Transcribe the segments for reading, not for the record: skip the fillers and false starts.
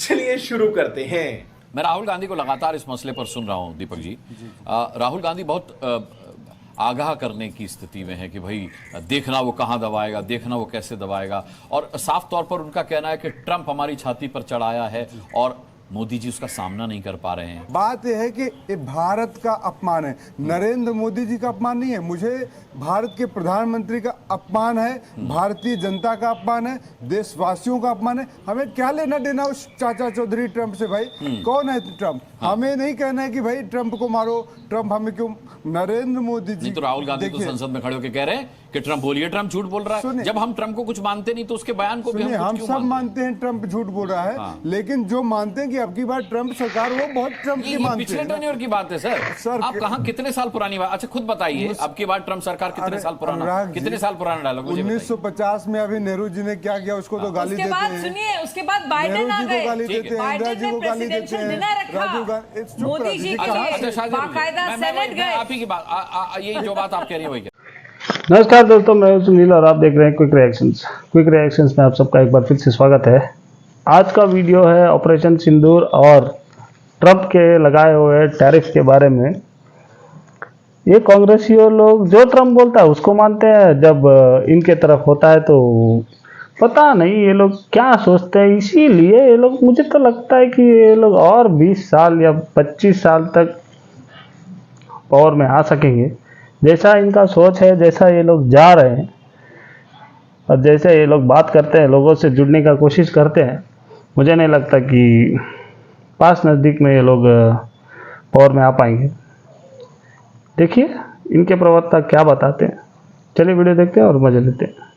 चलिए शुरू करते हैं। मैं राहुल गांधी को लगातार इस मसले पर सुन रहा हूं दीपक जी। राहुल गांधी बहुत आगाह करने की स्थिति में है कि भाई देखना वो कहां दबाएगा, देखना वो कैसे दबाएगा, और साफ तौर पर उनका कहना है कि ट्रंप हमारी छाती पर चढ़ाया है और मोदी जी उसका सामना नहीं कर पा रहे हैं। बात यह है कि ये भारत का अपमान है, नरेंद्र मोदी जी का अपमान नहीं है। मुझे भारत के प्रधानमंत्री का अपमान है, भारतीय जनता का अपमान है, देशवासियों का अपमान है। हमें क्या लेना देना उस चाचा चौधरी ट्रंप से? भाई कौन है ट्रंप? हमें नहीं कहना है कि भाई ट्रंप को मारो, ट्रंप हमें क्यों। नरेंद्र मोदी जी तो राहुल गांधी तो संसद में खड़े होकर कह रहे हैं कि ट्रंप बोलिए, ट्रंप झूठ बोल रहा है। जब हम ट्रंप को कुछ मानते नहीं तो उसके बयान को भी हम सब मानते हैं ट्रंप झूठ बोल रहा है। लेकिन जो मानते हैं कि अब की बार ट्रंप सरकार, वो बहुत ट्रम्प की मानते हैं। पिछले टेन्योर की बात है सर आप कहां कितने साल पुरानी बात? अच्छा खुद बताइए, अब की बार ट्रंप सरकार कितने साल पुराना, कितने साल पुराना डायलॉग? 1950 में अभी नेहरू जी ने क्या किया उसको तो गाली देते हैं। सुनिए, उसके बाद बाइडेन आ गए, गाली देते हैं, इंदिरा जी को गाली देते हैं, राजीव गांधी, मोदी जी बाकायदा सेनेट गए। आप ही की बात, ये जो बात आप कह रही है वही। नमस्कार दोस्तों, मैं हूं सुनील और आप देख रहे हैं क्विक रिएक्शंस में आप सबका एक बार फिर से स्वागत है। आज का वीडियो है ऑपरेशन सिंदूर और ट्रंप के लगाए हुए टैरिफ के बारे में। ये कांग्रेसी लोग जो ट्रंप बोलता है उसको मानते हैं, जब इनके तरफ होता है तो पता नहीं ये लोग क्या सोचते हैं। इसीलिए ये लोग, मुझे तो लगता है कि ये लोग और 20 साल या 25 साल तक पावर में आ सकेंगे। जैसा इनका सोच है, जैसा ये लोग जा रहे हैं और जैसे ये लोग बात करते हैं, लोगों से जुड़ने का कोशिश करते हैं, मुझे नहीं लगता कि पास नज़दीक में ये लोग पावर में आ पाएंगे। देखिए इनके प्रवक्ता क्या बताते हैं। चलिए वीडियो देखते हैं और मजे लेते हैं।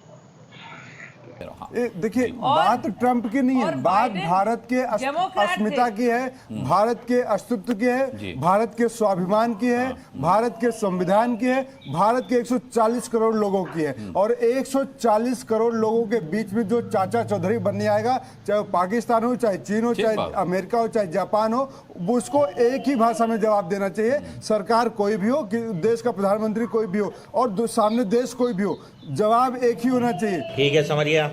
देखिए बात ट्रंप की नहीं है, बात भारत के अस्मिता की है, भारत के अस्तित्व की है, भारत के स्वाभिमान की है, भारत के संविधान की है, भारत के 140 करोड़ लोगों की है। और 140 करोड़ लोगों के बीच में जो चाचा चौधरी बनने आएगा, चाहे वो पाकिस्तान हो, चाहे चीन हो, चाहे अमेरिका हो, चाहे जापान हो, उसको एक ही भाषा में जवाब देना चाहिए। सरकार कोई भी हो, देश का प्रधानमंत्री कोई भी हो, और सामने देश कोई भी हो, जवाब एक ही होना चाहिए। ठीक है, समझिए।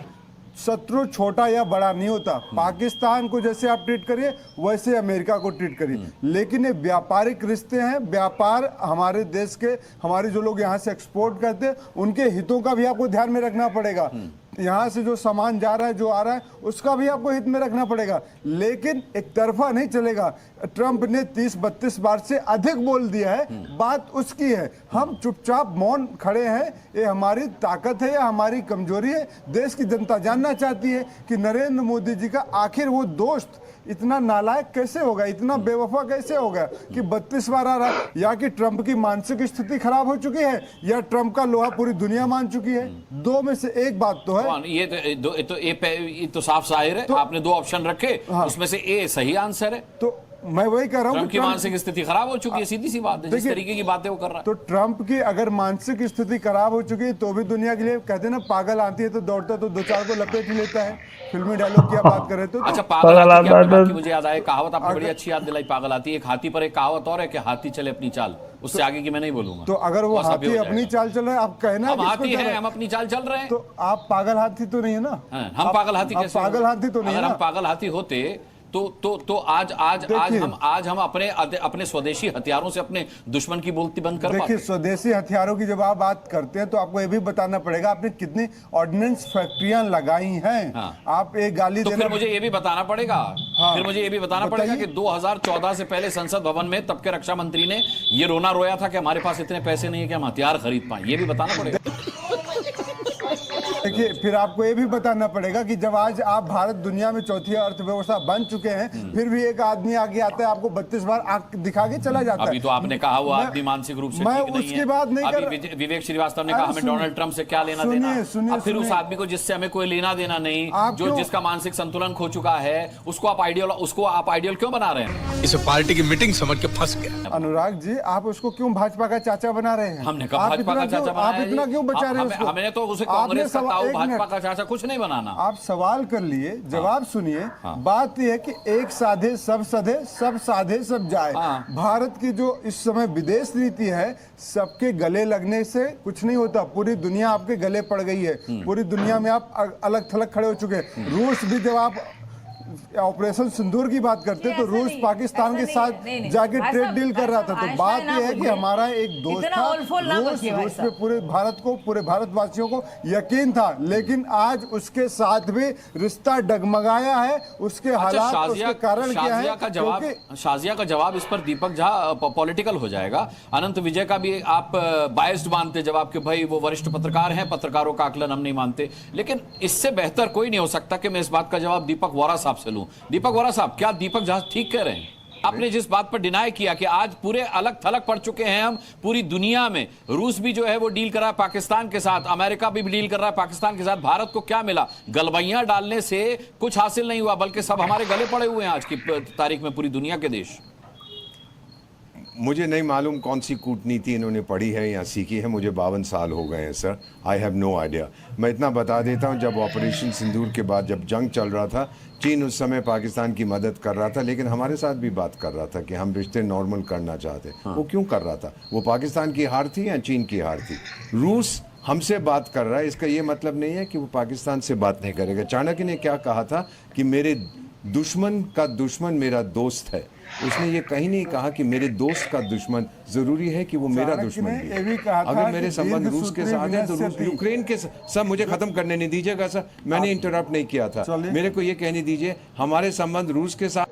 शत्रु छोटा या बड़ा नहीं होता। पाकिस्तान को जैसे आप ट्रीट करिए वैसे अमेरिका को ट्रीट करिए, लेकिन ये व्यापारिक रिश्ते हैं। व्यापार हमारे देश के, हमारे जो लोग यहाँ से एक्सपोर्ट करते हैं, उनके हितों का भी आपको ध्यान में रखना पड़ेगा। यहाँ से जो सामान जा रहा है, जो आ रहा है, उसका भी आपको हित में रखना पड़ेगा। लेकिन एक तरफा नहीं चलेगा। ट्रंप ने 30-32 बार से अधिक बोल दिया है, बात उसकी है। हम चुपचाप मौन खड़े हैं। ये हमारी ताकत है या हमारी कमजोरी है? देश की जनता जानना चाहती है कि नरेंद्र मोदी जी का आखिर वो दोस्त इतना नालायक कैसे होगा, इतना बेवफा कैसे होगा कि 32 बार आ रहा है? या कि ट्रंप की मानसिक स्थिति खराब हो चुकी है, या ट्रंप का लोहा पूरी दुनिया मान चुकी है? दो में से एक बात तो है। ये तो साफ जाहिर है। आपने दो ऑप्शन रखे, उसमें से ए सही आंसर है। तो मैं वही कह रहा हूँ, ट्रंप की मानसिक स्थिति खराब हो चुकी है, सीधी सी बात है। जिस तरीके की बातें वो कर रहा है, तो ट्रंप की अगर मानसिक स्थिति खराब हो चुकी है तो भी दुनिया के लिए कहते हैं ना, पागल आती है तो दौड़ता तो 2-4 को लपेट ही लेता है। फिल्मी डायलॉग की बात करें तो अच्छा, पागल आती की मुझे याद आया, कहावत आपने बड़ी अच्छी याद दिलाई, पागल आती है। एक हाथी पर एक कहावत और है कि हाथी चले अपनी चाल, उससे आगे की मैं नहीं बोलूंगा। तो अगर वो हाथी अपनी चाल चल रहा है, आप कहना हम हाथी हैं, हम अपनी चाल चल रहे हैं, तो आप पागल हाथी तो नहीं है ना? हम पागल हाथी कैसे? पागल हाथी तो नहीं है। अगर हम पागल हाथी होते तो आज हम अपने स्वदेशी हथियारों से अपने दुश्मन की बोलती बंद कर पाते। देखिए, स्वदेशी हथियारों की जब आप बात करते हैं तो आपको ये भी बताना पड़ेगा आपने कितनी ऑर्डिनेंस फैक्ट्रियां लगाई हैं। आप एक गाली तो फिर मुझे ये भी बताना पड़ेगा, फिर मुझे ये भी बताना पड़ेगा कि 2014 से पहले संसद भवन में तब के रक्षा मंत्री ने ये रोना रोया था कि हमारे पास इतने पैसे नहीं है कि हम हथियार खरीद पाए। ये भी बताना पड़ेगा। देखिए, फिर आपको ये भी बताना पड़ेगा कि जब आज आप भारत दुनिया में चौथी अर्थव्यवस्था बन चुके हैं, फिर भी एक आदमी आगे आता है, आपको 32 बार आंख दिखा के चला जाता है। अभी तो आपने कहा वो आदमी मानसिक रूप से मैं ठीक नहीं उसकी है। बात नहीं कर। अभी विवेक श्रीवास्तव ने कहा हमें डोनाल्ड ट्रंप से क्या लेना देना। अब फिर उस आदमी को जिससे हमें कोई लेना देना नहीं, जो जिसका मानसिक संतुलन खो चुका है, उसको आप आइडियल क्यों बना रहे हैं? इसे पार्टी की मीटिंग समझ के फंस गया। अनुराग जी, आप उसको क्यों भाजपा का चाचा बना रहे हैं? हमने कहा भाजपा का चाचा बनाया, आप इतना क्यों बचा रहे हैं? हमने तो उसे कांग्रेस का ताऊ भाजपा का चाचा कुछ नहीं बनाना। आप सवाल कर लिए, जवाब सुनिए। बात यह है कि एक साधे सब सधे, सब साधे सब जाए। भारत की जो इस समय विदेश नीति है, सबके गले लगने से कुछ नहीं होता। पूरी दुनिया आपके गले पड़ गई है, पूरी दुनिया में आप अलग थलग खड़े हो चुके हैं। रूस भी जब आप ऑपरेशन सिंदूर की बात करते नहीं, तो ऐसा रूस नहीं, पाकिस्तान ऐसा के नहीं, साथ नहीं, नहीं, जाके भाई ट्रेड साहब, डील कर रहा था। तो आइंस्टाइन बात ना यह है कि बोलिए। हमारा एक दोस्त इतना था, ओलफोल ना रूस बकिए भाई पे साहब। पूरे भारत को, पूरे भारतवासियों को यकीन था, लेकिन आज उसके साथ भी रिश्ता डगमगाया है। उसके हालात, उसके कारण क्या है? शाजिया का जवाब इस पर दीपक झा पॉलिटिकल हो जाएगा। अनंत विजय का भी आप बायस्ड मानते जवाब कि भाई वो वरिष्ठ पत्रकार हैं, पत्रकारों का आकलन हम नहीं मानते, लेकिन इससे बेहतर कोई नहीं हो सकता कि मैं इस बात का जवाब दीपक वोरा साहब से लूं। दीपक वोरा साहब, क्या दीपक झा ठीक कह रहे हैं? आपने जिस बात पर डिनाई किया कि आज पूरे अलग थलग पड़ चुके हैं हम पूरी दुनिया में, रूस भी जो है वो डील कर रहा है पाकिस्तान के साथ, अमेरिका भी डील कर रहा है पाकिस्तान के साथ, भारत को क्या मिला? गलबैयां डालने से कुछ हासिल नहीं हुआ, बल्कि सब हमारे गले पड़े हुए हैं आज की तारीख में पूरी दुनिया के देश। मुझे नहीं मालूम कौन सी कूटनीति इन्होंने पढ़ी है या सीखी है। मुझे 52 साल हो गए हैं sir, I have no idea. मैं इतना बता देता हूँ, जब ऑपरेशन सिंदूर के बाद जब जंग चल रहा था, चीन उस समय पाकिस्तान की मदद कर रहा था, लेकिन हमारे साथ भी बात कर रहा था कि हम रिश्ते नॉर्मल करना चाहते। वो क्यों कर रहा था? वो पाकिस्तान की हार थी या चीन की हार थी? रूस हमसे बात कर रहा है, इसका ये मतलब नहीं है कि वो पाकिस्तान से बात नहीं करेगा। चाणक्य ने क्या कहा था कि मेरे दुश्मन का दुश्मन मेरा दोस्त है। उसने ये कहीं नहीं कहा कि मेरे दोस्त का दुश्मन जरूरी है कि वो मेरा दुश्मन भी है। अगर मेरे संबंध रूस के साथ है तो रूस यूक्रेन के सब मुझे खत्म करने नहीं दीजिएगा सर, मैंने इंटरप्ट नहीं किया था। मेरे को ये कहने दीजिए, हमारे संबंध रूस के साथ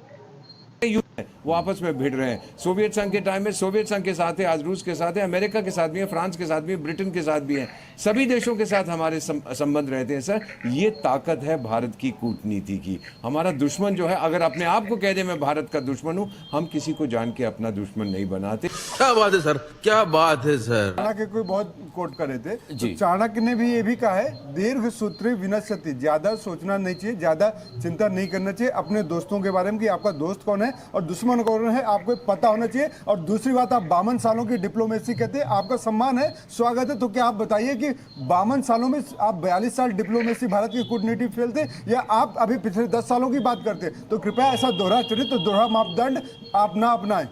वो आपस में भिड़ रहे हैं। सोवियत संघ के टाइम में सोवियत संघ के साथ है, आज रूस के साथ है, अमेरिका के साथ भी है, फ्रांस के साथ भी है, ब्रिटेन के साथ भी है, सभी देशों के साथ हमारे संबंध रहते हैं सर। ये ताकत है भारत की कूटनीति की। हमारा दुश्मन जो है, अगर अपने आप को कह दे मैं भारत का दुश्मन हूं, हम किसी को जान के अपना दुश्मन नहीं बनाते। क्या बात है सर, क्या बात है सर। चाणक्य कोई बहुत कोट करे थे, तो चाणक्य ने भी ये भी कहा है, दीर्घ सूत्री विनश्यति, ज्यादा सोचना नहीं चाहिए, ज्यादा चिंता नहीं करना चाहिए अपने दोस्तों के बारे में कि आपका दोस्त कौन है और दुश्मन कौन है, आपको पता होना चाहिए। और दूसरी बात, आप 52 सालों की डिप्लोमेसी कहते हैं, आपका सम्मान है, स्वागत है, तो क्या आप बताइए कि 52 सालों में आप 42 साल डिप्लोमेसी भारत की कूटनीति फेल थे, या आप अभी पिछले 10 सालों की बात करते? तो कृपया ऐसा दोहरा चरित्र, दोहरा मापदंड आप ना अपनाएं।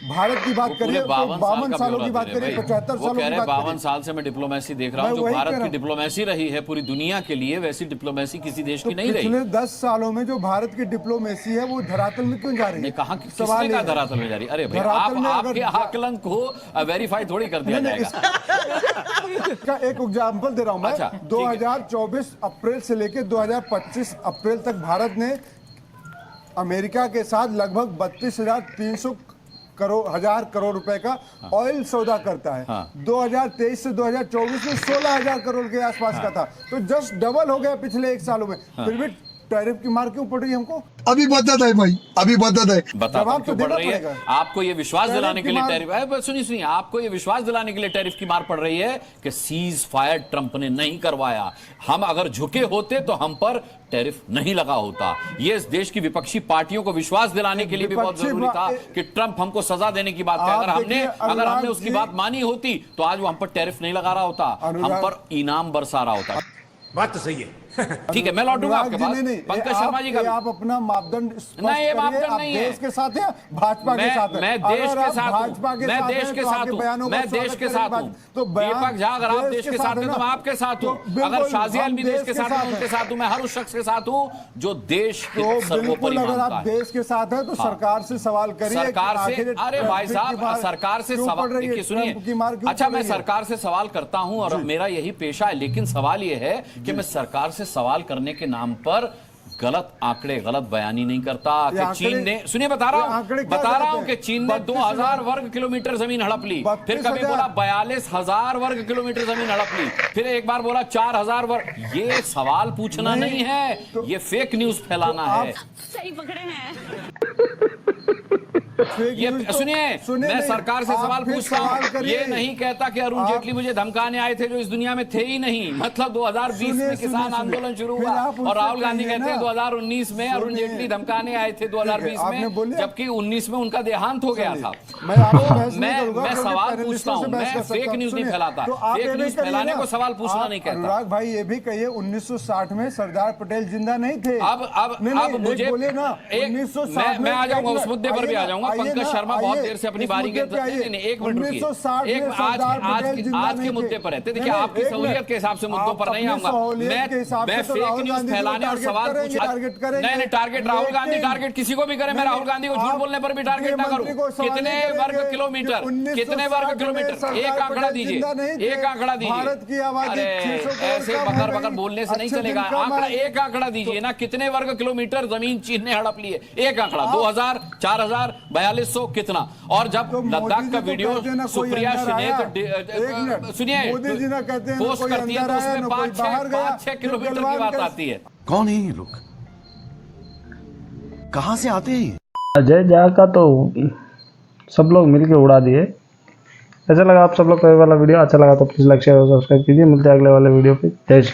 भारत की बात करिए, 52 सालों की बात करिए, 75 सालों की बात 52 साल से मैं डिप्लोमेसी देख रहा हूं, जो भारत की डिप्लोमेसी रही है पूरी दुनिया के लिए, वैसी डिप्लोमेसी किसी देश की नहीं रही। पिछले 10 सालों में जो भारत की डिप्लोमेसी है वो धरातल में क्यों जा रही है? कहां किसने कहा धरातल में जा रही? अरे भाई, आपके आकलन को वेरीफाई थोड़ी कर दिया जाएगा। का एक एग्जांपल दे रहा हूं मैं। अच्छा, 2024 अप्रैल से लेकर 2025 अप्रैल तक भारत ने अमेरिका के साथ लगभग 32,300 हजार करोड़ रुपए का ऑयल सौदा करता है। 2023 से 2024 में 16,000 करोड़ के आसपास का था, तो जस्ट डबल हो गया पिछले 1 सालों में। फिर भी टैरिफ की मार क्यों पड़ रही है हमको? अभी बता दे भाई, अभी बता दे। बताओ क्यों पड़ रही है? आपको ये विश्वास दिलाने के लिए टैरिफ, सुनिए, आपको ये विश्वास दिलाने के लिए टैरिफ की मार पड़ रही है कि सीज फायर ट्रंप ने नहीं करवाया। हम अगर झुके होते तो हम पर टैरिफ नहीं लगा होता। ये इस देश की विपक्षी पार्टियों को विश्वास दिलाने के लिए भी बहुत जरूरी था कि ट्रंप हमको सजा देने की बात है। अगर हमने उसकी बात मानी होती तो आज वो हम पर टैरिफ नहीं लगा रहा होता, हम पर इनाम बरसा रहा होता। बात तो सही है। ठीक है, मैं लौटूंगा आपके पास। पंकज शर्मा जी का आप अपना मापदंड नहीं, ये मापदंड नहीं है। देश के साथ है, भाजपा के साथ है। मैं देश के साथ हूं, मैं देश के साथ हूं, मैं देश के साथ हूं। दीपक झा, अगर आप देश के साथ हैं तो मैं आपके साथ हूं। अगर शाजिया अलमी देश के साथ हैं, उनके साथ हूं। मैं हर उस शख्स के साथ हूं जो देश के सर्वोपरि अगर मानता आप है। देश के साथ हैं तो सरकार से सवाल करिए। सरकार से, अरे भाई साहब, सरकार से सवाल, देखिए सुनिए, अच्छा मैं सरकार से सवाल करता हूं और मेरा यही पेशा है, लेकिन सवाल यह है कि मैं सरकार से सवाल करने के नाम पर गलत आंकड़े, गलत बयानी नहीं करता कि चीन ने, सुनिए बता रहा हूं कि चीन ने 2000 वर्ग किलोमीटर जमीन हड़प ली, फिर कभी बोला 42,000 वर्ग किलोमीटर जमीन हड़प ली, फिर एक बार बोला 4,000 वर्ग। ये सवाल पूछना नहीं है, ये फेक न्यूज फैलाना है। सही पकड़े हैं। ये सुनिए, मैं सरकार से सवाल पूछता हूं, ये नहीं कहता कि अरुण जेटली मुझे धमकाने आए थे जो इस दुनिया में थे ही नहीं। मतलब 2020 में किसान आंदोलन शुरू हुआ और राहुल गांधी कहते हैं 2019 में अरुण जेटली धमकाने आए थे 2020 में, जबकि 19 में उनका देहांत हो गया था। मैं सवाल पूछता हूं, मैं फेक न्यूज नहीं फैलाता। फेक न्यूज फैलाने को सवाल पूछना नहीं कहता। अनुराग भाई ये भी कहिए 1960 में सरदार पटेल जिंदा नहीं थे। अब मुझे बोले ना, 1960 मैं आ जाऊंगा, उस मुद्दे पर भी आ जाऊंगा। मोहम्मद आइए पंकज ना, शर्मा बहुत आइए, देर से अपनी इस बारी के मुद्दे पे आइए। नहीं, एक मिनट 1960 रुकिए, एक में सरदार पटेल जिंदा आज के नहीं मुद्दे थे। पर रहते। देखिए नहीं, आपकी एक सहूलियत मिनट। के हिसाब से मुद्दों आप पर नहीं अपनी आऊंगा सहूलियत के हिसाब मैं से तो फेक राहुल न्यूज गांधी को फैलाने और टारगेट सवाल करेंगे, पूछा टारगेट करेंगे। नहीं टारगेट राहुल गांधी लेकिन- टारगेट किसी को भी करे, मैं नहीं, राहुल गांधी को झूठ आप बोलने पर भी टारगेट ना गृहमंत्री को करूं। सवाल कितने नहीं वर्ग करेंगे किलोमीटर, कि 1960 कितने वर्ग में किलोमीटर, सरदार एक आंकड़ा पटेल जिंदा नहीं दीजिए, थे। एक आंकड़ा दीजिए। भारत की आबादी अरे 600 करोड़ ऐसे कम हो बकर गई। बकर बोलने से नहीं अच्छे दिन चलेगा। कम आंकड़ा आए। एक आंकड़ा दीजिए ना, कितने वर्ग किलोमीटर जमीन चीन ने हड़प ली है, एक आंकड़ा 2000, 4000, 4200 कितना। और जब तो मोदी लद्दाख जी का तो वीडियो कहते हैं ना, कोई सुप्रिया अंदर शिने आया। तो एक मिनट, सुनिए मोदी जी ना कहते हैं ना, पोस्ट कोई करती है तो अंदर आया, उसमें ना कोई बाहर गया, 5-6 किलोमीटर की गलवान बात का- आती है। कौन है ये लोग? कहां से आते हैं ये? अजय झा का तो सब लोग मिलके उड़ा दिए। ऐसा लगा आप सब लोग को ये वाला वीडियो अच्छा लगा तो प्लीज़ लाइक शेयर और सब्सक्राइब कीजिए। मिलते हैं अगले वाले वीडियो पे। जय श्री